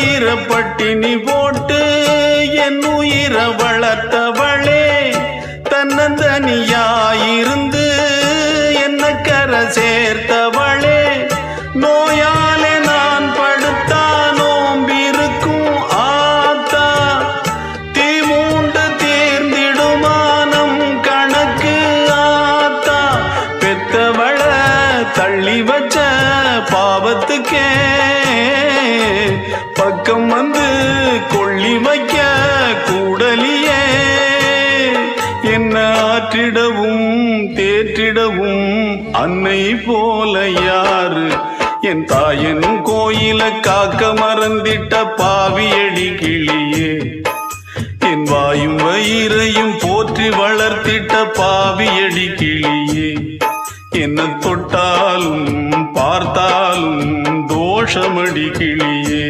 வயிற பட்டினி போட்டு என் உயிர வளர்த்தவளே, தன்னந்தனியாயிருந்து என்ன கரை சேர்த்தவளே, நோயாலே நான் படுத்தா நோம்பிருக்கும் ஆத்தா, தீ மூண்டு தீர்ந்திடுமானம் கணக்கு ஆத்தா, பெத்தவள தள்ளி வச்ச பாவத்துக்கே பக்கம் வந்து கொள்ளி வைக்க கூடலியே, என்ன ஆற்றிடவும் தேற்றிடவும் அன்னை போல யாரு, என் தாயன் கோயில காக்க மறந்திட்ட பாவியடி கிளியே, என் வாயும் வயிறையும் போற்றி வளர்த்திட்ட பாவியடி கிளியே, என்ன தொட்டாலும் பார்த்தாலும் தோஷமடி கிளியே.